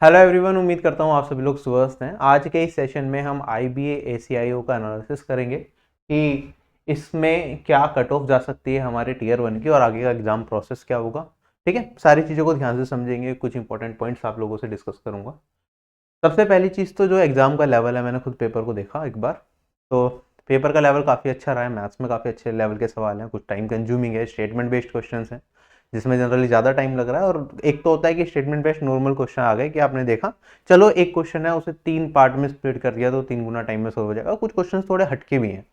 Hello everyone, उम्मीद करता हूँ आप सभी लोग स्वस्थ हैं। आज के इस सेशन में हम आईबीए एसीआईओ का एनालिसिस करेंगे कि इसमें क्या कट ऑफ जा सकती है हमारे टीयर वन की और आगे का एग्जाम प्रोसेस क्या होगा। ठीक है, सारी चीज़ों को ध्यान से समझेंगे, कुछ इंपॉर्टेंट पॉइंट्स आप लोगों से डिस्कस करूंगा। सबसे पहली चीज़ तो जो एग्जाम का लेवल है, मैंने खुद पेपर को देखा एक बार, तो पेपर का लेवल काफ़ी अच्छा रहा है। मैथ्स में काफ़ी अच्छे लेवल के सवाल हैं, कुछ टाइम कंज्यूमिंग है, स्टेटमेंट बेस्ड क्वेश्चन हैं जिसमें जनरली ज़्यादा टाइम लग रहा है। और एक तो होता है कि स्टेटमेंट बेस्ड नॉर्मल क्वेश्चन आ गए कि आपने देखा, चलो एक क्वेश्चन है उसे 3 पार्ट में स्प्लिट कर दिया तो 3 गुना टाइम में सॉल्व हो जाएगा। कुछ क्वेश्चन थोड़े हटके भी हैं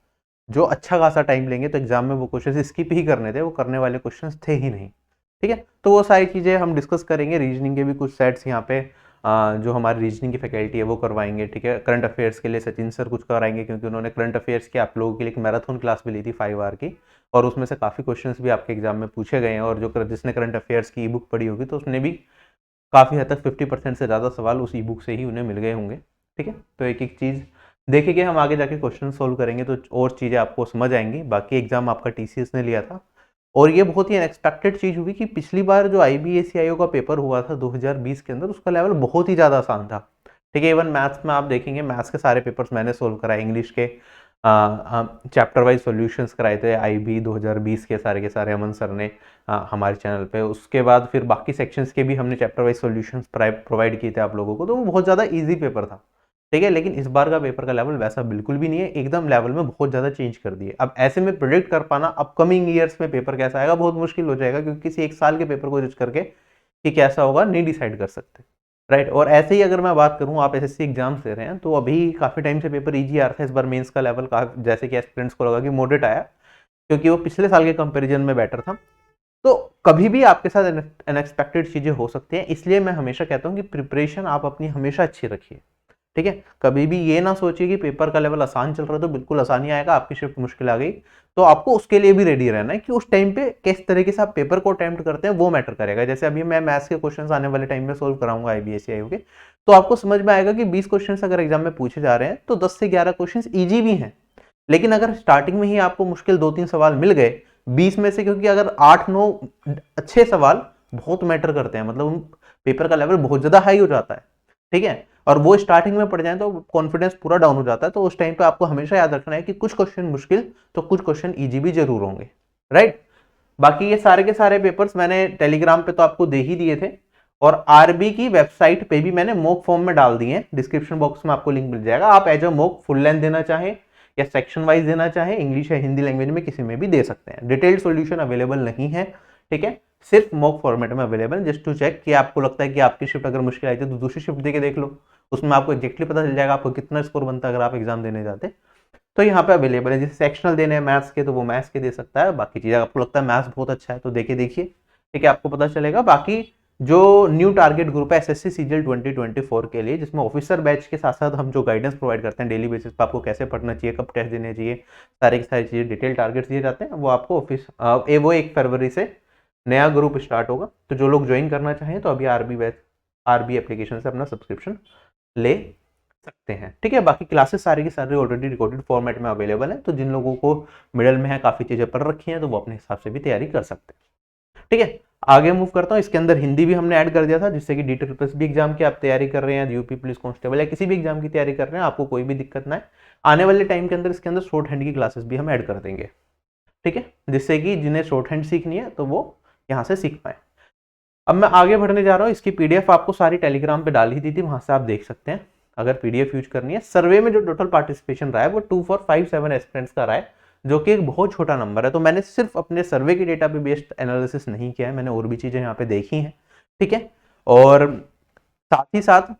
जो अच्छा खासा टाइम लेंगे, तो एग्जाम में वो क्वेश्चन स्किप ही करने थे, वो करने वाले क्वेश्चन थे ही नहीं। ठीक है, तो वो सारी चीज़ें हम डिस्कस करेंगे। रीजनिंग के भी कुछ सेट्स यहाँ पे जो हमारी रीजनिंग की फैकल्टी है वो करवाएंगे। ठीक है, करंट अफेयर्स के लिए सचिन सर कुछ कराएंगे, क्योंकि उन्होंने करंट अफेयर्स की आप लोगों के लिए एक मैराथन क्लास भी ली थी 5 आवर की, और उसमें से काफ़ी क्वेश्चंस भी आपके एग्जाम में पूछे गए हैं। और जो जिसने करंट अफेयर्स की ई बुक पढ़ी होगी तो उसने भी काफ़ी हद तक 50% से ज़्यादा सवाल उस ई बुक से ही उन्हें मिल गए होंगे। ठीक है, तो एक एक चीज़ देखेंगे हम, आगे जाके क्वेश्चन सोल्व करेंगे तो और चीज़ें आपको समझ आएंगी। बाकी एग्जाम आपका टीसीएस ने लिया था, और ये बहुत ही अनएक्सपेक्टेड चीज़ हुई कि पिछली बार जो आईबीएसईआईओ का पेपर हुआ था 2020 के अंदर, उसका लेवल बहुत ही ज़्यादा आसान था। ठीक है, इवन मैथ्स में आप देखेंगे, मैथ्स के सारे पेपर्स मैंने सोल्व कराए, इंग्लिश के चैप्टर वाइज सॉल्यूशंस कराए थे आईबी 2020 के सारे अमन सर ने हमारे चैनल पे। उसके बाद फिर बाकी सेक्शंस के भी हमने चैप्टर वाइज सॉल्यूशंस प्रोवाइड किए थे आप लोगों को, तो वो बहुत ज़्यादा ईजी पेपर था। ठीक है, लेकिन इस बार का पेपर का लेवल वैसा बिल्कुल भी नहीं है, एकदम लेवल में बहुत ज़्यादा चेंज कर दिए। अब ऐसे में प्रिडिक्ट कर पाना अपकमिंग ईयर्स में पेपर कैसा आएगा बहुत मुश्किल हो जाएगा, क्योंकि किसी एक साल के पेपर को जज करके कि कैसा होगा नहीं डिसाइड कर सकते। राइट, और ऐसे ही अगर मैं बात करूं, आप एसएससी एग्जाम्स दे रहे हैं तो अभी काफ़ी टाइम से पेपर इजी आ रहा था। इस बार मेंस का लेवल जैसे कि एस्पिरेंट्स को लगा कि मॉडरेट आया, क्योंकि वो पिछले साल के कंपैरिजन में बेटर था। तो कभी भी आपके साथ अनएक्सपेक्टेड चीज़ें हो सकती हैं, इसलिए मैं हमेशा कहता हूं कि प्रिपरेशन आप अपनी हमेशा अच्छी रखिए। ठीक है, कभी भी ये ना सोचिए कि पेपर का लेवल आसान चल रहा है तो बिल्कुल आसान ही आएगा, आपकी शिफ्ट मुश्किल आ गई। तो आपको उसके लिए भी रेडी रहना है कि उस टाइम पे किस तरीके से आप पेपर को अटेम्प्ट करते हैं, वो मैटर करेगा। जैसे अभी मैं मैथ्स के क्वेश्चंस आने वाले टाइम में सोल्व कराऊंगा आईबीएसईआईओ के, तो आपको समझ में आएगा कि 20 क्वेश्चंस अगर एग्जाम में पूछे जा रहे हैं तो 10 से 11 क्वेश्चंस इजी भी हैं। लेकिन अगर स्टार्टिंग में ही आपको मुश्किल 2-3 सवाल मिल गए 20 में से, क्योंकि अगर 8-9 अच्छे सवाल बहुत मैटर करते हैं, मतलब पेपर का लेवल बहुत ज्यादा हाई हो जाता है। ठीक है, और वो स्टार्टिंग में पड़ जाए तो कॉन्फिडेंस पूरा डाउन हो जाता है। तो उस टाइम पे आपको हमेशा याद रखना है कि कुछ क्वेश्चन मुश्किल तो कुछ क्वेश्चन इजी भी जरूर होंगे। राइट, बाकी ये सारे के सारे पेपर्स मैंने टेलीग्राम पे तो आपको दे ही दिए थे, और आरबी की वेबसाइट पे भी मैंने मॉक फॉर्म में डाल दिए हैं। डिस्क्रिप्शन बॉक्स में आपको लिंक मिल जाएगा, आप as a mock full length देना चाहें या सेक्शन वाइज देना चाहें, इंग्लिश या हिंदी लैंग्वेज में किसी में भी दे सकते हैं। डिटेल्ड सॉल्यूशन अवेलेबल नहीं है। ठीक है, सिर्फ मॉक फॉर्मेट में अवेलेबल, जस्ट टू चेक कि आपको लगता है कि आपकी शिफ्ट अगर मुश्किल आई थी तो दूसरी शिफ्ट देके देख लो, उसमें आपको एग्जैक्टली पता चल जाएगा आपको कितना स्कोर बनता है अगर आप एग्जाम देने जाते। तो यहाँ पे अवेलेबल है। जैसे सेक्शनल देने हैं मैथ्स के तो वो मैथ्स के दे सकता है, बाकी चीज़ आपको लगता है मैथ्स बहुत अच्छा है तो देखे देखिए। ठीक है, आपको पता चलेगा। बाकी जो न्यू टारगेट ग्रुप है एसएससी सीजीएल 2024 के लिए, जिसमें ऑफिसर बैच के साथ साथ हम जो गाइडेंस प्रोवाइड करते हैं डेली बेसिस पर, आपको कैसे पढ़ना चाहिए, कब टेस्ट देने चाहिए, सारी की सारी चीज़ें डिटेल टारगेट्स दिए जाते हैं, वो आपको वो 1 फरवरी से नया ग्रुप स्टार्ट होगा। तो जो लोग ज्वाइन करना चाहें तो अभी आरबी एप्लीकेशन से अपना सब्सक्रिप्शन ले सकते हैं। ठीक है, बाकी क्लासेस सारी की सारी ऑलरेडी रिकॉर्डेड फॉर्मेट में अवेलेबल है, तो जिन लोगों को मिडल में है, काफ़ी चीज़ें पढ़ रखी हैं, तो वो अपने हिसाब से भी तैयारी कर सकते हैं। ठीक है, आगे मूव करता हूँ। इसके अंदर हिंदी भी हमने ऐड कर दिया था, जिससे कि डी एग्जाम की आप तैयारी कर रहे हैं, यूपी पुलिस कांस्टेबल या किसी भी एग्जाम की तैयारी कर रहे हैं, आपको कोई भी दिक्कत ना है। आने वाले टाइम के अंदर इसके अंदर शॉर्ट हैंड की क्लासेस भी हम ऐड कर देंगे। ठीक है, जिससे कि जिन्हें शॉर्ट हैंड सीखनी है तो वो यहाँ से सीख पाए। अब मैं आगे बढ़ने जा रहा हूँ। इसकी पीडीएफ आपको सारी टेलीग्राम पे डाल ही दी थी, वहां से आप देख सकते हैं अगर पीडीएफ यूज करनी है। सर्वे में जो टोटल पार्टिसिपेशन रहा है वो 2457 एस्पिरेंट्स का रहा है, जो कि एक बहुत छोटा नंबर है। तो मैंने सिर्फ अपने सर्वे के डेटा पे बेस्ड एनालिसिस नहीं किया है, मैंने और भी चीजें यहाँ पे देखी हैं। ठीक है, और साथ ही साथ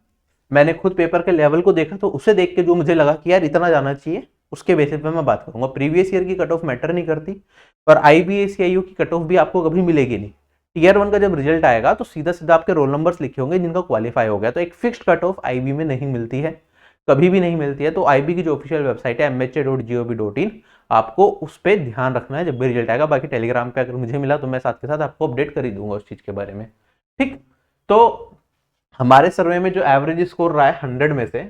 मैंने खुद पेपर के लेवल को देखा, तो उसे देख के जो मुझे लगा कि यार इतना जाना चाहिए, उसके बेसिस पे मैं बात करूंगा। प्रीवियस ईयर की कट ऑफ मैटर नहीं करती, पर आईबीएसईआईयू की कट ऑफ भी आपको कभी मिलेगी नहीं। टीयर वन का जब रिजल्ट आएगा तो सीधा सीधा आपके रोल नंबर्स लिखे होंगे जिनका क्वालिफाई हो गया, तो एक फिक्स्ड कट ऑफ आईबी में नहीं मिलती है, कभी भी नहीं मिलती है। तो आईबी की जो ऑफिशियल वेबसाइट है mha.gov.in, आपको उस पर ध्यान रखना है जब भी रिजल्ट आएगा। बाकी टेलीग्राम पे अगर मुझे मिला तो मैं साथ के साथ आपको अपडेट कर ही दूंगा उस चीज के बारे में। ठीक, तो हमारे सर्वे में जो एवरेज स्कोर रहा है 100 में से,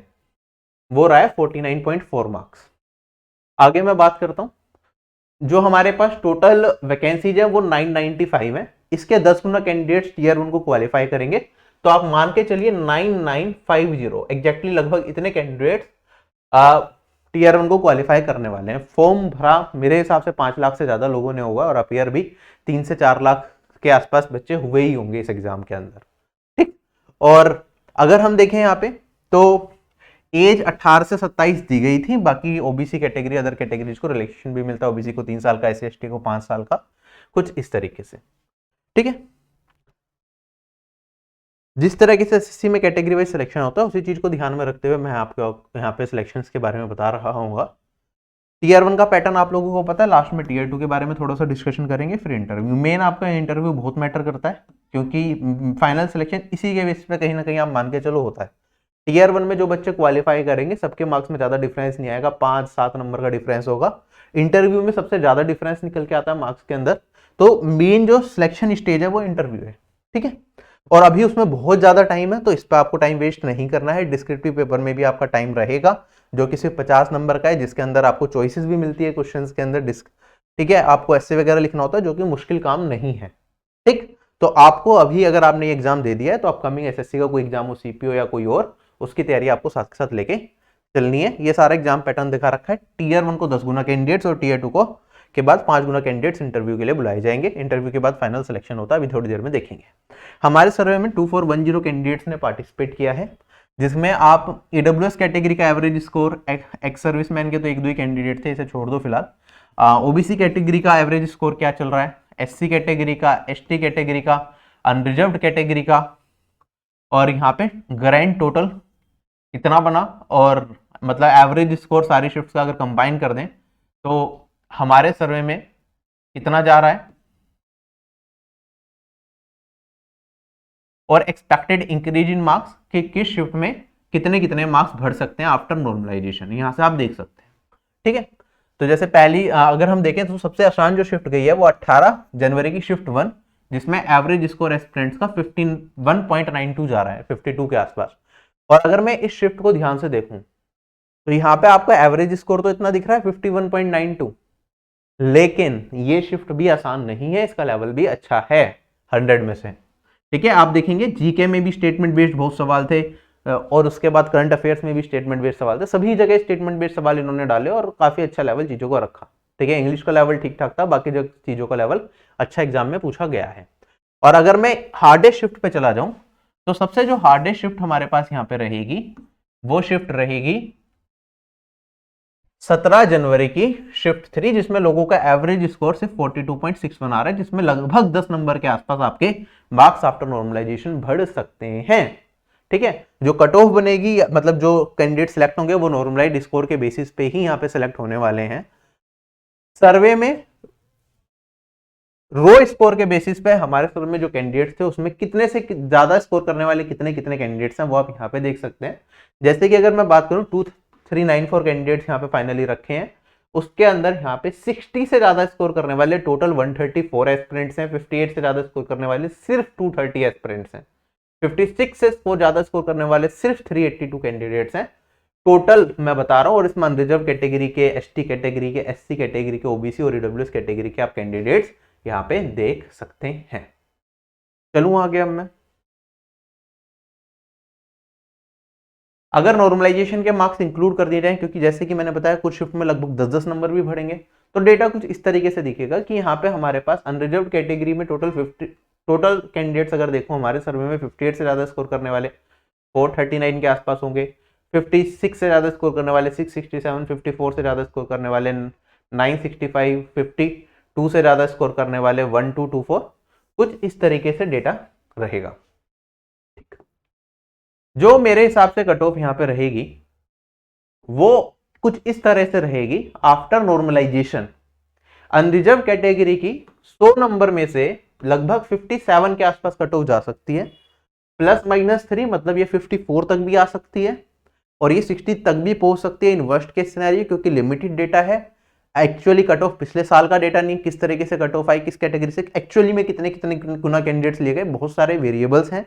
वो रहा है 49.4 मार्क्स। आगे मैं बात करता हूं, जो हमारे पास टोटल वैकेंसीज है वो 995 है। इसके 10 गुना कैंडिडेट्स टीयर 1 को क्वालिफाई करेंगे, तो आप मान के चलिए 9950 एग्जैक्टली लगभग इतने कैंडिडेट टीयर 1 को क्वालिफाई करने वाले हैं। फॉर्म भरा मेरे हिसाब से 5 लाख से ज्यादा लोगों ने होगा और अपियर भी 3 से 4 लाख के आसपास बच्चे हुए ही होंगे इस एग्जाम के अंदर, ठीक। और अगर हम देखें यहाँ पे तो एज 18 से 27 दी गई थी, बाकी ओबीसी कैटेगरी अदर कैटेगरीज को रिलैक्सेशन भी मिलता है, ओबीसी को 3 साल का, एससी एसटी को 5 साल का, कुछ इस तरीके से, ठीक है। जिस तरह से एसएससी में कैटेगरी वाइज सिलेक्शन होता है उसी चीज को ध्यान में रखते हुए मैं आपको यहाँ पे सिलेक्शंस के बारे में बता रहा हूँ। टीयर 1 का पैटर्न आप लोगों को पता है, लास्ट में टीयर 2 के बारे में थोड़ा सा डिस्कशन करेंगे, फिर इंटरव्यू। मेन आपका इंटरव्यू बहुत मैटर करता है क्योंकि फाइनल सिलेक्शन इसी के बेस पे कहीं ना कहीं आप मान के चलो होता है। टीयर 1 में जो बच्चे क्वालिफाई करेंगे सबके मार्क्स में ज्यादा डिफरेंस नहीं आएगा, 5-7 नंबर का डिफरेंस होगा। इंटरव्यू में सबसे ज्यादा डिफरेंस निकल के आता है मार्क्स के अंदर। तो मेन जो सिलेक्शन स्टेज है वो इंटरव्यू है, ठीक है। और अभी उसमें बहुत ज्यादा टाइम है तो इस पर आपको टाइम वेस्ट नहीं करना है। डिस्क्रिप्टिव पेपर में भी आपका टाइम रहेगा जो कि सिर्फ 50 नंबर का है, जिसके अंदर आपको चॉइसेस भी मिलती है क्वेश्चंस के अंदर, ठीक है। आपको ऐसे वगैरह लिखना होता है जो कि मुश्किल काम नहीं है, ठीक। तो आपको अभी अगर आपने एग्जाम दे दिया है तो अपकमिंग एसएससी का कोई एग्जाम हो, सीपीओ या कोई और, उसकी तैयारी आपको साथ के साथ लेके चलनी है। ये सारा एग्जाम पैटर्न दिखा रखा है। टीयर 1 को 10 गुना कैंडिडेट्स और टीयर 2 को के बाद 5 गुना कैंडिडेट्स इंटरव्यू के लिए बुलाए जाएंगे। इंटरव्यू के बाद फाइनल सिलेक्शन होता है, अभी थोड़ी देर में देखेंगे। हमारे सर्वे में 2410 कैंडिडेट्स ने पार्टिसिपेट किया है, जिसमें आप ईडब्ल्यूएस कैटेगरी का एवरेज स्कोर, एक्स सर्विसमैन के तो 1-2 ही कैंडिडेट थे, इसे छोड़ दो फिलहाल। ओबीसी कैटेगरी का एवरेज स्कोर क्या चल रहा है, एससी कैटेगरी का, एसटी कैटेगरी का, अनरिजर्व्ड कैटेगरी का, और यहाँ पे ग्रैंड टोटल कितना बना, और मतलब एवरेज स्कोर सारी शिफ्ट का अगर कंबाइन कर दें तो हमारे सर्वे में कितना जा रहा है, और एक्सपेक्टेड इंक्रीज इन मार्क्स कि किस शिफ्ट में कितने कितने मार्क्स बढ़ सकते हैं आफ्टर नॉर्मलाइजेशन, यहां से आप देख सकते हैं, ठीक है। तो जैसे पहली अगर हम देखें तो सबसे आसान जो शिफ्ट गई है वो 18 जनवरी की शिफ्ट 1, जिसमें एवरेज स्कोर एस्पिरेंट्स का 51.92 जा रहा है, 52 के आसपास। और अगर मैं इस शिफ्ट को ध्यान से देखूं तो यहाँ पे आपका एवरेज स्कोर तो इतना दिख रहा है 51.92, लेकिन ये शिफ्ट भी आसान नहीं है, इसका लेवल भी अच्छा है 100 में से, ठीक है। आप देखेंगे जीके में भी स्टेटमेंट बेस्ड बहुत सवाल थे, और उसके बाद करंट अफेयर्स में भी स्टेटमेंट बेस्ड सवाल थे, सभी जगह स्टेटमेंट बेस्ड सवाल इन्होंने डाले और काफी अच्छा लेवल चीजों को रखा, ठीक है। इंग्लिश का लेवल ठीक ठाक था, बाकी जो चीजों का लेवल अच्छा एग्जाम में पूछा गया है। और अगर मैं हार्डेस्ट शिफ्ट पे चला जाऊं तो सबसे जो हार्डेस्ट शिफ्ट हमारे पास यहाँ पे रहेगी वो शिफ्ट रहेगी 17 जनवरी की शिफ्ट 3, जिसमें लोगों का एवरेज स्कोर सिर्फ 42.61 आ रहा है, जिसमें लगभग 10 नंबर के आसपास आपके मार्क्स आफ्टर नॉर्मलाइजेशन बढ़ सकते हैं, ठीक है। जो कट ऑफ बनेगी, मतलब जो कैंडिडेट सिलेक्ट होंगे वो नॉर्मलाइज्ड स्कोर के बेसिस पे ही यहाँ पे सिलेक्ट होने वाले हैं। सर्वे में रो स्कोर के बेसिस पे हमारे सर्वे में जो कैंडिडेट्स थे उसमें कितने से ज्यादा स्कोर करने वाले कितने कितने कैंडिडेट्स हैं वो आप यहाँ पे देख सकते हैं। जैसे कि अगर मैं बात करूं 2394 कैंडिडेट्स यहाँ पे फाइनली रखे हैं, उसके अंदर यहाँ पे 60 से ज्यादा स्कोर करने वाले टोटल 134 एस्पिरेंट्स हैं, 58 से ज्यादा स्कोर करने वाले सिर्फ 230 एस्पिरेंट्स हैं, 56 से ज्यादा स्कोर करने वाले सिर्फ 382 कैंडिडेट्स हैं टोटल मैं बता रहा हूं। और इसमें अनरिजर्व कैटेगरी के, एसटी कैटेगरी के, एससी कैटेगरी के, ओबीसी और ईडब्ल्यूएस कैटेगरी के आप कैंडिडेट्स यहाँ पे देख सकते हैं। चलूं आगे अब मैं, अगर नॉर्मलाइजेशन के मार्क्स इंक्लूड कर दिए जाएं, क्योंकि जैसे कि मैंने बताया कुछ शिफ्ट में लगभग 10-10 नंबर भी बढ़ेंगे, तो डेटा कुछ इस तरीके से दिखेगा कि यहाँ पे हमारे पास अनरिजर्व कैटेगरी में टोटल कैंडिडेट्स अगर देखो हमारे सर्वे में 58 से ज्यादा स्कोर करने वाले 439 के आसपास होंगे, 56 से ज्यादा स्कोर करने वाले 667, 54 से ज्यादा स्कोर करने वाले 965, 52 से ज्यादा स्कोर करने वाले 1224, कुछ इस तरीके से डेटा रहेगा। ठीक, जो मेरे हिसाब से कट ऑफ यहाँ पे रहेगी वो कुछ इस तरह से रहेगी। आफ्टर नॉर्मलाइजेशन अनरिजर्व कैटेगरी की 100 नंबर में से लगभग 57 के आसपास कट ऑफ जा सकती है, ±3, मतलब ये 54 तक भी आ सकती है और ये 60 तक भी पहुंच सकती है इन वर्स्ट केस सिनेरियो, क्योंकि लिमिटेड डेटा है। एक्चुअली कट ऑफ पिछले साल का डेटा नहीं, किस तरीके से कट ऑफ आई किस कैटेगरी से, एक्चुअली में कितने कितने गुना कैंडिडेट्स लिए गए, बहुत सारे वेरिएबल्स हैं।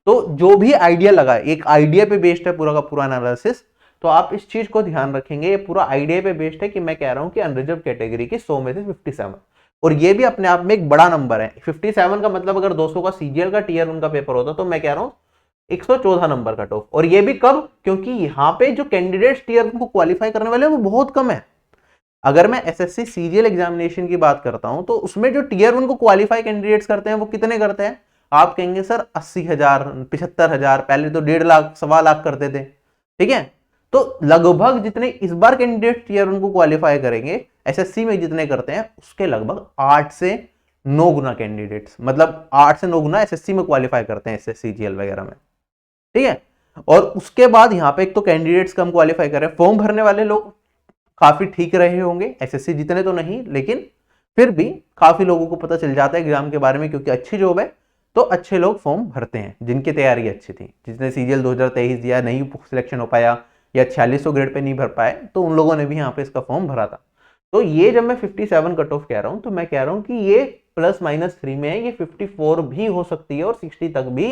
तो जो भी आइडिया लगा, एक आइडिया पे बेस्ड है पूरा का पूरा एनालिसिस, तो आप इस चीज को ध्यान रखेंगे, ये पूरा आइडिया पे बेस्ड है कि मैं कह रहा हूं कि अनरिजर्व कैटेगरी की 100 में से 57, और ये भी अपने आप में एक बड़ा नंबर है। 57 का मतलब अगर 200 का सीजीएल का टीयर 1 का पेपर होता तो मैं कह रहा हूं 114 नंबर कट ऑफ। और ये भी कब, क्योंकि यहाँ पे जो कैंडिडेट्स टीयर 1 को क्वालिफाई करने वाले हैं वो बहुत कम है। अगर मैं एसएससी सीजीएल एग्जामिनेशन की बात करता हूं तो उसमें जो टीयर 1 को क्वालिफाई कैंडिडेट्स करते हैं वो कितने करते हैं? आप कहेंगे सर 80,000, 75,000, पहले तो 1.5 लाख, 1.25 लाख करते थे, ठीक है। तो लगभग जितने इस बार कैंडिडेट टीयर 1 को क्वालिफाई करेंगे एसएससी में जितने करते हैं उसके लगभग 8 से 9 गुना कैंडिडेट्स, मतलब 8 से 9 गुना एसएससी में क्वालिफाई करते हैं एसएससी जीएल वगैरह में, ठीक है। और उसके बाद यहाँ पे एक तो कैंडिडेट्स कम क्वालिफाई कर रहे हैं, फॉर्म भरने वाले लोग काफी ठीक रहे होंगे, एसएससी जितने तो नहीं, लेकिन फिर भी काफी लोगों को पता चल जाता है एग्जाम के बारे में, क्योंकि अच्छी जॉब है तो अच्छे लोग फॉर्म भरते हैं जिनकी तैयारी अच्छी थी। जिसने सीजीएल 2023 दिया, नहीं सिलेक्शन हो पाया या 4600 ग्रेड पे नहीं भर पाए, तो उन लोगों ने भी यहाँ पे इसका फॉर्म भरा था। तो ये जब मैं 57 कट ऑफ कह रहा हूं तो मैं कह रहा हूं कि ये +-3 में है, ये 54 भी हो सकती है और 60 तक भी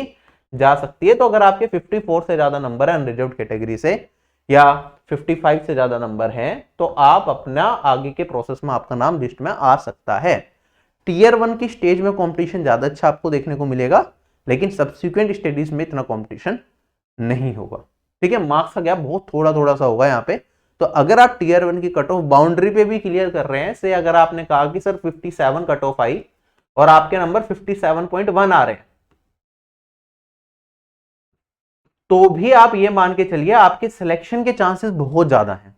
जा सकती है। तो अगर आपके 54 से ज्यादा नंबर है अनरिजर्व्ड कैटेगरी से या 55 से ज्यादा नंबर है तो आप अपना आगे के प्रोसेस में आपका नाम लिस्ट में आ सकता है। टीयर 1 की स्टेज में कंपटीशन ज्यादा अच्छा आपको देखने को मिलेगा, लेकिन सब्सिक्वेंट स्टडीज में इतना कंपटीशन नहीं होगा, ठीक है। मार्क्स का गैप बहुत थोड़ा सा होगा यहाँ पे। तो अगर आप टीयर 1 की कट ऑफ बाउंड्री पे भी क्लियर कर रहे हैं, से अगर आपने कहा कि सर 57 कट ऑफ आई और आपके नंबर 57.1 आ रहे हैं, तो भी आप ये मान के चलिए आपके सिलेक्शन के चांसेस बहुत ज्यादा हैं,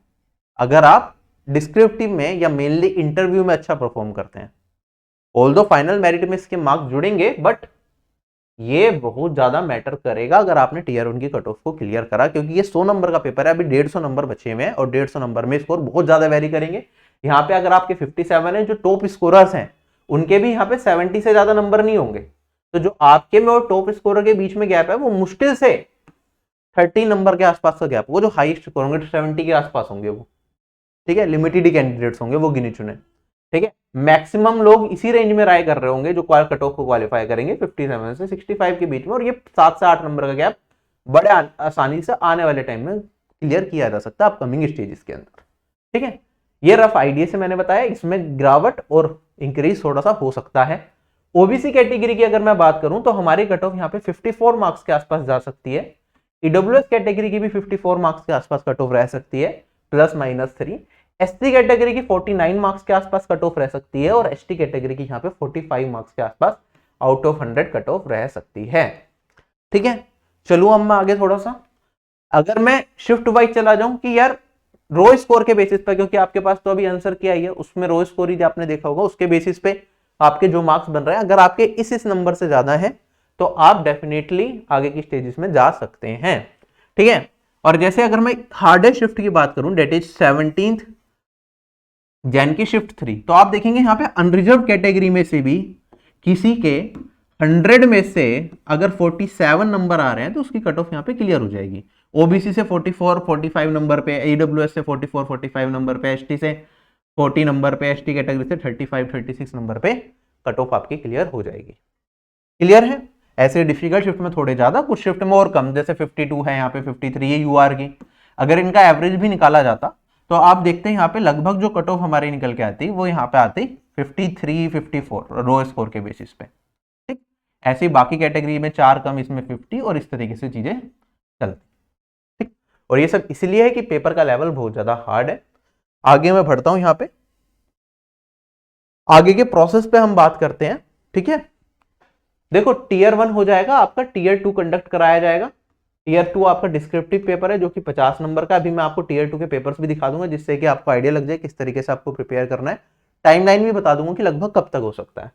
अगर आप डिस्क्रिप्टिव में या मेनली इंटरव्यू में अच्छा परफॉर्म करते हैं। ऑल्दो फाइनल मेरिट में इसके मार्क्स जुड़ेंगे, बट ये बहुत ज्यादा मैटर करेगा अगर आपने टीयर 1 की कट ऑफ को क्लियर करा, क्योंकि ये 100 नंबर का पेपर है, अभी 150 नंबर बचे हुए हैं और 150 नंबर में स्कोर बहुत ज्यादा वेरी करेंगे। यहाँ पे अगर आपके 57 है, जो टॉप स्कोरर्स हैं उनके भी यहाँ पे 70 से ज्यादा नंबर नहीं होंगे, तो जो आपके में और टॉप स्कोरर के बीच में गैप है वो मुश्किल से 30 नंबर के आसपास का गैप, वो जो हाईएस्ट स्कोर होंगे 70 के आसपास होंगे वो, ठीक है। लिमिटेड ही कैंडिडेट्स होंगे वो गिने चुने, ठीक है। मैक्सिमम लोग इसी रेंज में राय कर रहे होंगे जो कट ऑफ को क्वालिफाई करेंगे 57 से 65 के बीच में, और ये 7 से 8 नंबर का गैप बड़े आसानी से आने वाले टाइम में क्लियर किया जा सकता है अपकमिंग स्टेजेस के अंदर, ठीक है। ये रफ आइडिया से मैंने बताया, इसमें गिरावट और इंक्रीज थोड़ा सा हो सकता है। ओबीसी कैटेगरी की अगर मैं बात करूं तो हमारी कट ऑफ यहाँ पे 54 मार्क्स के आसपास जा सकती है। ईडब्ल्यूएस कैटेगरी की भी 54 मार्क्स के आसपास कट ऑफ रह सकती है, +-3। एसटी कैटेगरी की 49 मार्क्स के आसपास कट ऑफ रह सकती है, और एसटी कैटेगरी की यहाँ पे 45 मार्क्स के आसपास आउट ऑफ 100 कट ऑफ रह सकती है, ठीक है। चलूं अब मैं आगे थोड़ा सा, अगर मैं शिफ्ट वाइज चला जाऊं कि यार रो स्कोर के बेसिस पे, क्योंकि आपके पास तो अभी आंसर किया ही है, उसमें रो स्कोर ही आपने देखा होगा, उसके बेसिस पे आपके जो मार्क्स बन रहे हैं, अगर आपके इस नंबर से ज्यादा है तो आप डेफिनेटली आगे की स्टेजेस में जा सकते हैं, ठीक है। और जैसे अगर मैं हार्डेस्ट शिफ्ट की बात करूं, डेट इज 17th जैन की शिफ्ट 3, तो आप देखेंगे यहाँ पे अनरिजर्व कैटेगरी में से भी किसी के 100 में से अगर 47 नंबर आ रहे हैं तो उसकी कट ऑफ यहाँ पे क्लियर हो जाएगी। ओबीसी से 44-45 नंबर पे, ईडब्ल्यूएस से 44-45 नंबर पे, एसटी से 40 नंबर पे, एसटी कैटेगरी से 35-36 नंबर पे कट ऑफ आपकी क्लियर हो जाएगी। क्लियर है? ऐसे डिफिकल्ट शिफ्ट में थोड़े ज्यादा, कुछ शिफ्ट में और कम, जैसे 52 है, यहाँ पे 53 है यूआर की। अगर इनका एवरेज भी निकाला जाता तो आप देखते हैं यहाँ पे लगभग जो कट ऑफ हमारी निकल के आती वो यहाँ पे आती 53-54 रो स्कोर के बेसिस पे, ठीक। ऐसे ही बाकी कैटेगरी में 4 कम, इसमें 50, और इस तरीके से चीजें चलती, ठीक। और ये सब इसलिए है कि पेपर का लेवल बहुत ज्यादा हार्ड है। आगे मैं बढ़ता हूं, यहाँ पे आगे के प्रोसेस पे हम बात करते हैं, ठीक है। देखो टीयर 1 हो जाएगा आपका, टीयर 2 कंडक्ट कराया जाएगा। टीयर 2 आपका डिस्क्रिप्टिव पेपर है जो कि 50 नंबर का। अभी मैं आपको टीयर 2 के पेपर्स भी दिखा दूंगा जिससे कि आपको आइडिया लग जाए किस तरीके से आपको प्रिपेयर करना है। टाइमलाइन भी बता दूंगा कि लगभग कब तक हो सकता है।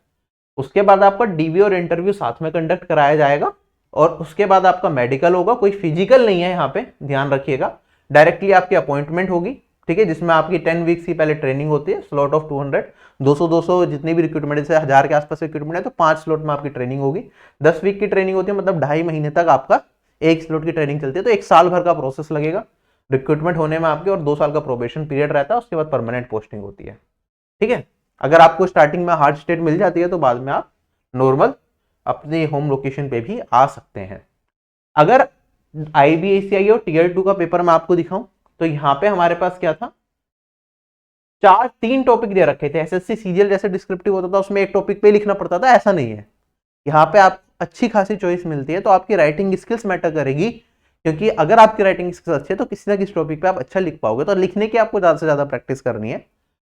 उसके बाद आपका डीवी और इंटरव्यू साथ में कंडक्ट कराया जाएगा, और उसके बाद आपका मेडिकल होगा। कोई फिजिकल नहीं है यहाँ पे, ध्यान रखिएगा। डायरेक्टली आपकी अपॉइंटमेंट होगी, ठीक है, जिसमें आपकी 10 वीक्स की पहले ट्रेनिंग होती है। स्लॉट ऑफ 200, 200 जितनी भी रिक्रूटमेंट, जैसे 1000 के आसपास रिक्रूटमेंट है तो 5 स्लॉट में आपकी ट्रेनिंग होगी। 10 वीक की ट्रेनिंग होती है, मतलब 2.5 महीने तक आपका एक स्लॉट की ट्रेनिंग चलती है। तो 1 साल भर का प्रोसेस लगेगा रिक्रूटमेंट होने में आपके, और 2 साल का प्रोबेशन पीरियड रहता है। उसके बाद परमानेंट पोस्टिंग होती है, ठीक है। अगर आपको स्टार्टिंग में हार्ड स्टेट मिल जाती है तो बाद में आप नॉर्मल अपने होम लोकेशन पे भी आ सकते हैं। अगर आईबीएससीआई और टीयर 2 का पेपर मैं आपको दिखाऊं तो यहाँ पे हमारे पास क्या था, 3 टॉपिक दे रखे थे। एसएससी सीजीएल जैसे डिस्क्रिप्टिव होता था उसमें एक टॉपिक पे लिखना पड़ता था, ऐसा नहीं है। यहाँ पे आप अच्छी खासी चॉइस मिलती है, तो आपकी राइटिंग स्किल्स मैटर करेगी, क्योंकि अगर आपकी राइटिंग स्किल्स अच्छी है तो किसी ना किसी टॉपिक पे आप अच्छा लिख पाओगे। तो लिखने की आपको ज्यादा से ज्यादा प्रैक्टिस करनी है,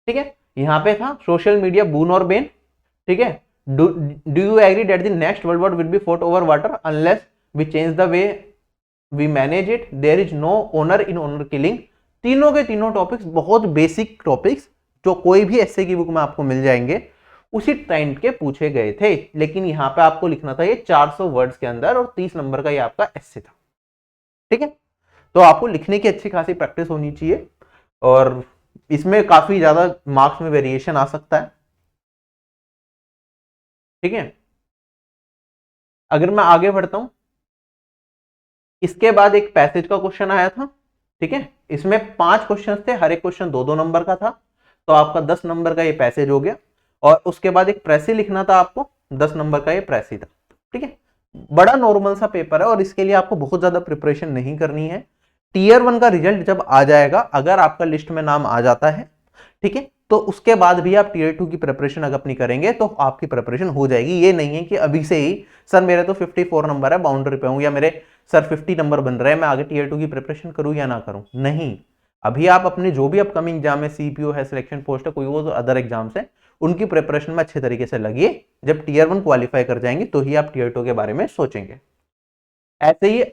ठीक है। यहाँ पे था सोशल मीडिया बून और बेन, ठीक है। Do you agree that the next world war will be fought over water unless we change the way we manage it, there is no honour in honour killing. तीनों के तीनों topics बहुत basic topics जो कोई भी S A की book में आपको मिल जाएंगे, उसी टाइम के पूछे गए थे। लेकिन यहाँ पे आपको लिखना था ये 400 वर्ड्स के अंदर और 30 नंबर का ये आपका एसए था, ठीक है। तो आपको लिखने की अच्छी खासी प्रैक्टिस होनी चाहिए और इसमें काफी ज्यादा मार्क्स में वेरिएशन आ सकता है, ठीक है। अगर मैं आगे बढ़ता हूं, इसके बाद एक पैसेज का क्वेश्चन आया था, ठीक है। इसमें 5 क्वेश्चन थे, हर एक क्वेश्चन 2-2 नंबर का था, तो आपका 10 नंबर का ये पैसेज हो गया। और उसके बाद एक प्रेसी लिखना था आपको, 10 नंबर का ये प्रेसी था, ठीक है। बड़ा नॉर्मल सा पेपर है और इसके लिए आपको बहुत ज्यादा प्रिपरेशन नहीं करनी है। टीयर 1 का रिजल्ट जब आ जाएगा, अगर आपका लिस्ट में नाम आ जाता है, ठीक है, तो उसके बाद भी आप टीयर 2 की प्रिपरेशन अगर अपनी करेंगे तो आपकी प्रिपरेशन हो जाएगी। ये नहीं है कि अभी से ही सर मेरे तो 54 नंबर है, बाउंड्री पे हूं, या मेरे सर 50 नंबर बन रहे हैं, मैं आगे टीयर 2 की प्रिपरेशन करूं या ना करूं। नहीं, अभी आप अपने जो भी अपकमिंग एग्जाम है, सीपीओ है, सिलेक्शन पोस्ट है, कोई वो अदर एग्जाम्स है, उनकी प्रिपरेशन में अच्छे तरीके से लगिए। जब टीयर 1 क्वालिफाई कर जाएंगे तो ही आप टीयर 2 के बारे में सोचेंगे। ऐसे ही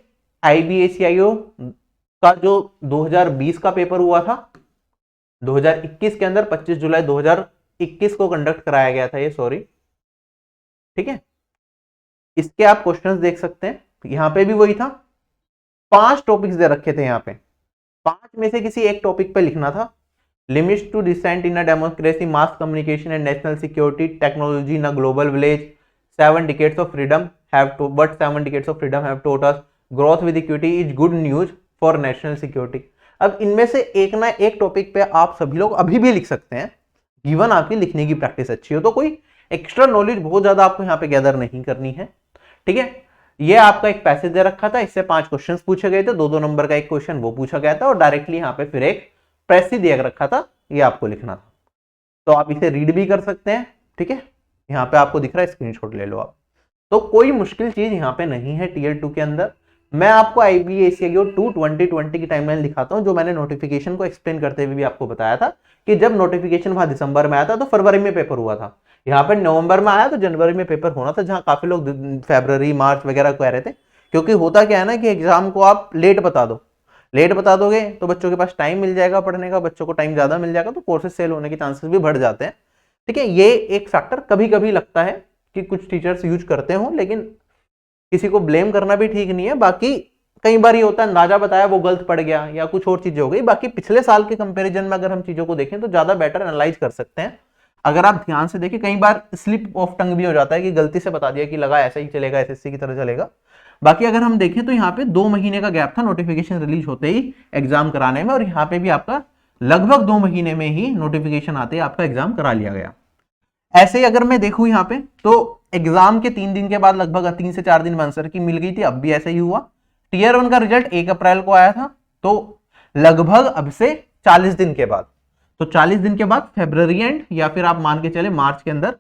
आईबीएसीआईओ का जो 2020 का पेपर हुआ था, 2021 के अंदर 25 जुलाई 2021 को कंडक्ट कराया गया था ये, सॉरी, ठीक है। इसके आप क्वेश्चंस देख सकते हैं, यहां पे भी वही था, 5 टॉपिक्स दे रखे थे यहाँ पे, 5 में से किसी एक टॉपिक पे लिखना था। Limits to dissent in a democracy, mass communication and national security, technology in a global village, 7 decades of freedom have to but 7 decades of freedom have taught us, growth with equity is good news for national security. अब इनमें से एक ना एक topic पे आप सभी लोग अभी भी लिख सकते हैं, गिवन आपकी लिखने की प्रैक्टिस अच्छी हो तो। कोई एक्स्ट्रा नॉलेज बहुत ज्यादा आपको यहाँ पे गैदर नहीं करनी है, ठीक है। ये आपका एक पैसेज दे रखा था, इससे 5 क्वेश्चंस पूछे गए थे, 2-2 नंबर का एक क्वेश्चन वो पूछा गया था और डायरेक्टली यहाँ पे फिर एक प्रेसी दे रखा था, ये आपको लिखना था। तो आप इसे रीड भी कर सकते हैं, ठीक है। यहाँ पे आपको दिख रहा है, स्क्रीनशॉट ले लो आप। तो कोई मुश्किल चीज यहाँ पे नहीं है टीयर 2 के अंदर। मैं आपको आईबीएसीआईओ 2 2020 की टाइमलाइन दिखाता हूँ, जो मैंने नोटिफिकेशन को एक्सप्लेन करते हुए भी आपको बताया था कि जब नोटिफिकेशन वहां दिसंबर में आया था तो फरवरी में पेपर हुआ था, यहाँ पे नवंबर में आया तो जनवरी में पेपर होना था, जहां काफी लोग फरवरी मार्च वगैरह कह रहे थे। क्योंकि होता क्या है ना कि एग्जाम को आप लेट बता दोगे तो बच्चों के पास टाइम मिल जाएगा पढ़ने का, बच्चों को टाइम ज्यादा मिल जाएगा तो कोर्सेज सेल होने के चांसेस भी बढ़ जाते हैं, ठीक है। ये एक फैक्टर कभी कभी लगता है कि कुछ टीचर्स यूज करते हो, लेकिन किसी को ब्लेम करना भी ठीक नहीं है। बाकी कई बार ये होता है अंदाजा बताया वो गलत पड़ गया या कुछ और चीजें हो गई। बाकी पिछले साल के कंपैरिजन में अगर हम चीजों को देखें तो ज्यादा बेटर एनालाइज कर सकते हैं। अगर आप ध्यान से देखें, कई बार स्लिप ऑफ टंग भी हो जाता है कि गलती से बता दिया कि लगा ऐसा ही चलेगा, एसएससी की तरह चलेगा। बाकी अगर हम देखें तो यहाँ पे 2 महीने का गैप था नोटिफिकेशन रिलीज होते ही एग्जाम कराने में, और यहाँ पे भी आपका लगभग 2 महीने में ही नोटिफिकेशन आते ही आपका एग्जाम करा लिया गया। ऐसे ही अगर मैं देखूं यहाँ पे तो एग्जाम के 3 दिन के बाद लगभग 3 से 4 दिन में आंसर की मिल गई थी, अब भी ऐसा ही हुआ। टीयर 1 का रिजल्ट 1 अप्रैल को आया था, तो लगभग अब से 40 दिन के बाद, तो 40 दिन के बाद फरवरी एंड या फिर आप मान के चले मार्च के अंदर,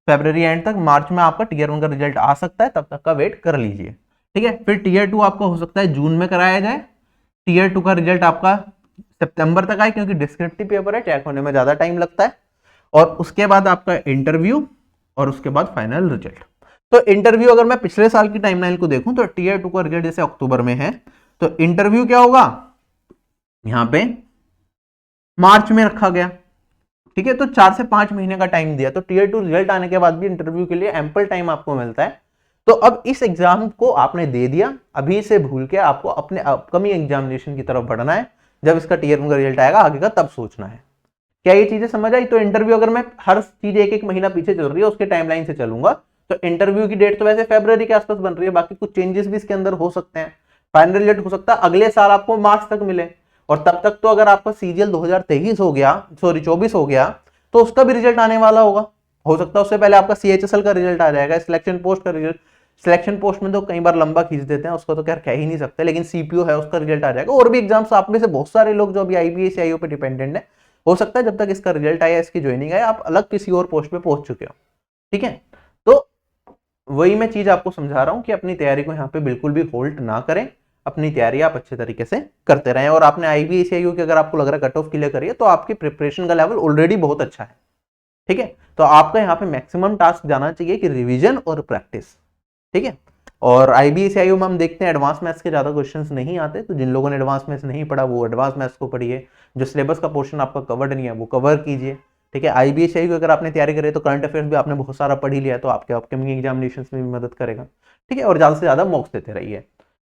फरवरी एंड तक, मार्च में आपका टीयर 1 का रिजल्ट आ सकता है, तब तक का वेट कर लीजिए, ठीक है। फिर टीयर 2 आपका हो सकता है जून में कराया जाए। टीयर 2 का रिजल्ट आपका सितंबर तक आए, क्योंकि डिस्क्रिप्टिव पेपर है, चेक होने में ज्यादा टाइम लगता है। और उसके बाद आपका इंटरव्यू और उसके बाद फाइनल रिजल्ट। तो इंटरव्यू अगर मैं पिछले साल की टाइमलाइन को देखूं तो टीयर 2 का रिजल्ट जैसे अक्टूबर में है, तो इंटरव्यू क्या होगा यहां पे मार्च में रखा गया, ठीक है। तो 4 से 5 महीने का टाइम दिया, तो टीयर 2 रिजल्ट आने के बाद भी इंटरव्यू के लिए एम्पल टाइम आपको मिलता है। तो अब इस एग्जाम को आपने दे दिया, अभी से भूल के आपको अपने अपकमिंग एग्जामिनेशन की तरफ बढ़ना है। जब इसका टीयर 1 का रिजल्ट आएगा आगे का तब सोचना है। क्या ये चीजें समझ आई? तो इंटरव्यू अगर मैं हर चीज एक महीना पीछे चल रही है उसके टाइमलाइन से चलूंगा, तो इंटरव्यू की डेट तो वैसे फरवरी के आसपास बन रही है, बाकी कुछ चेंजेस भी इसके अंदर हो सकते हैं। फाइनल रिजल्ट हो सकता है अगले साल आपको मार्च तक मिले, और तब तक तो अगर आपका सीजीएल 2023 हो गया, सॉरी 24 हो गया, तो उसका भी रिजल्ट आने वाला होगा। हो सकता है उससे पहले आपका सीएचएसएल का रिजल्ट आ जाएगा, सिलेक्शन पोस्ट का रिजल्ट। सिलेक्शन पोस्ट में तो कई बार लंबा खींच देते हैं, उसको तो खैर कह ही नहीं सकते, लेकिन सीपीओ है उसका रिजल्ट आ जाएगा। और भी एग्जाम्स आप में से बहुत सारे लोग जो अभी आईबीएस आईओ पे डिपेंडेंट है, हो सकता है जब तक इसका रिजल्ट आया, इसकी ज्वाइनिंग आया, आप अलग किसी और पोस्ट पे पहुंच चुके हो, ठीक है। तो वही मैं चीज आपको समझा रहा हूँ कि अपनी तैयारी को यहाँ पे बिल्कुल भी होल्ड ना करें, अपनी तैयारी आप अच्छे तरीके से करते रहें। और आपने IBACIU की अगर आपको लग रहा है कट ऑफ क्लियर करिए तो आपकी प्रिपरेशन का लेवल ऑलरेडी बहुत अच्छा है, ठीक है। तो आपका यहाँ पे मैक्सिमम टास्क जाना चाहिए कि रिवीजन और प्रैक्टिस, ठीक है। और IBACIU में हम देखते हैं एडवांस मैथ्स के ज्यादा क्वेश्चंस नहीं आते, तो जिन लोगों ने एडवांस मैथ्स नहीं पढ़ा वो एडवांस मैथ्स को पढ़िए, जो सिलेबस का पोर्शन आपका कवर्ड नहीं है वो कवर कीजिए, ठीक है। IBACIU की अगर आपने तैयारी करी तो करंट अफेयर्स भी आपने बहुत सारा पढ़ ही लिया तो आपके अपकमिंग एग्जामिनेशन में भी मदद करेगा, ठीक है। और ज्यादा से ज्यादा मॉक्स देते रहिए,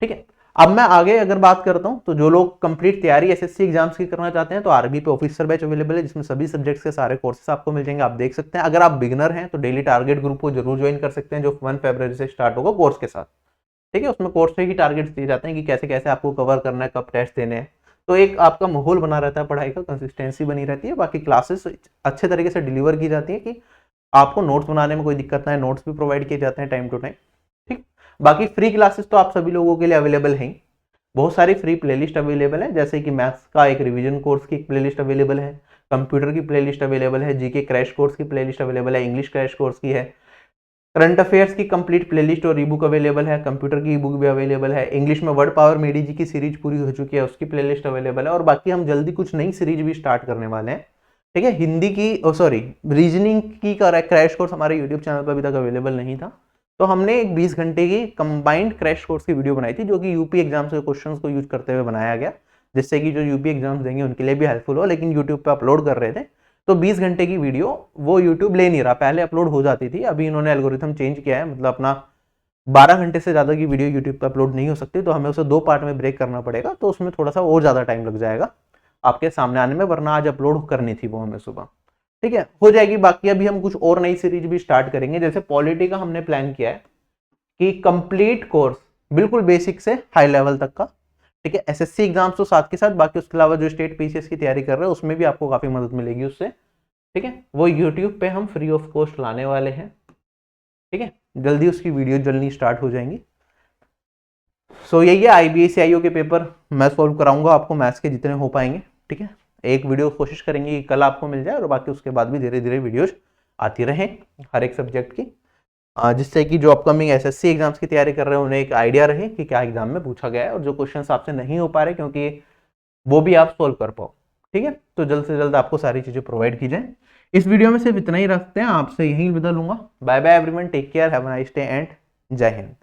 ठीक है। अब मैं आगे अगर बात करता हूं तो जो लोग कंप्लीट तैयारी SSC एग्जाम्स की करना चाहते हैं तो आरबी पे ऑफिसर बैच अवेलेबल है, जिसमें सभी सब्जेक्ट्स के सारे कोर्सेस आपको मिल जाएंगे, आप देख सकते हैं। अगर आप बिगनर हैं तो डेली टारगेट ग्रुप को जरूर ज्वाइन कर सकते हैं, जो 1 फरवरी से स्टार्ट होगा कोर्स के साथ, ठीक है। उसमें कोर्स पे ही टारगेट्स दिए जाते हैं कि कैसे कैसे आपको कवर करना है, कब टेस्ट देने हैं, तो एक आपका माहौल बना रहता है पढ़ाई का, कंसिस्टेंसी बनी रहती है। बाकी क्लासेस अच्छे तरीके से डिलीवर की जाती है कि आपको नोट्स बनाने में कोई दिक्कत ना है, नोट्स भी प्रोवाइड किए जाते हैं टाइम टू टाइम, ठीक। बाकी फ्री क्लासेस तो आप सभी लोगों के लिए अवेलेबल हैं, बहुत सारी फ्री प्लेलिस्ट अवेलेबल है, जैसे कि मैथ्स का एक रिवीजन कोर्स की प्लेलिस्ट अवेलेबल है, कंप्यूटर की प्लेलिस्ट अवेलेबल है, जीके क्रैश कोर्स की प्लेलिस्ट अवेलेबल है, इंग्लिश क्रैश कोर्स की है, करंट अफेयर्स की कंप्लीट प्लेलिस्ट और ई बुक अवेलेबल है, कंप्यूटर की ई बुक भी अवेलेबल है, इंग्लिश में वर्ड पावर मेडी जी की सीरीज पूरी हो चुकी है उसकी प्लेलिस्ट अवेलेबल है। और बाकी हम जल्दी कुछ नई सीरीज भी स्टार्ट करने वाले हैं, ठीक है। हिंदी की सॉरी रीजनिंग की क्रैश कोर्स हमारे यूट्यूब चैनल पर अभी तक अवेलेबल नहीं था, तो हमने एक 20 घंटे की कंबाइंड क्रैश कोर्स की वीडियो बनाई थी, जो कि यूपी एग्जाम्स के क्वेश्चंस को यूज करते हुए बनाया गया, जिससे कि जो यूपी एग्जाम्स देंगे उनके लिए भी हेल्पफुल हो। लेकिन यूट्यूब पे अपलोड कर रहे थे तो 20 घंटे की वीडियो वो यूट्यूब ले नहीं रहा, पहले अपलोड हो जाती थी, अभी इन्होंने एल्गोरिथम चेंज किया है, मतलब अपना 12 घंटे से ज्यादा की वीडियो यूट्यूब पे अपलोड नहीं हो सकती, तो हमें उसे 2 पार्ट में ब्रेक करना पड़ेगा, तो उसमें थोड़ा सा और ज्यादा टाइम लग जाएगा आपके सामने आने में, वरना आज अपलोड करनी थी वो हमें सुबह, ठीक है, हो जाएगी। बाकी अभी हम कुछ और नई सीरीज भी स्टार्ट करेंगे, जैसे पॉलिटी का हमने प्लान किया है कि कंप्लीट कोर्स बिल्कुल बेसिक से हाई लेवल तक का, ठीक है। SSC एग्जाम्स तो साथ के साथ, बाकी उसके अलावा जो स्टेट PCS की तैयारी कर रहे हैं उसमें भी आपको काफी मदद मिलेगी उससे, ठीक है। वो यूट्यूब पे हम फ्री ऑफ कॉस्ट लाने वाले हैं, ठीक है, जल्दी उसकी वीडियो जल्दी स्टार्ट हो जाएंगी। सो यही है, IBACIU के पेपर मैं सॉल्व कराऊंगा आपको, मैथ्स के जितने हो पाएंगे, ठीक है। एक वीडियो कोशिश करेंगे कि कल आपको मिल जाए, और बाकी उसके बाद भी धीरे धीरे वीडियोज आती रहे हर एक सब्जेक्ट की, जिससे कि जो अपकमिंग SSC एग्जाम्स की तैयारी कर रहे हैं उन्हें एक आइडिया रहे कि क्या एग्जाम में पूछा गया है, और जो क्वेश्चंस आपसे नहीं हो पा रहे क्योंकि वो भी आप सोल्व कर पाओ, ठीक है। तो जल्द से जल्द आपको सारी चीजें प्रोवाइड की जाए। इस वीडियो में सिर्फ इतना ही रखते हैं, आपसे यही विदा लूंगा। Bye bye everyone, take care, have a nice day and जय हिंद।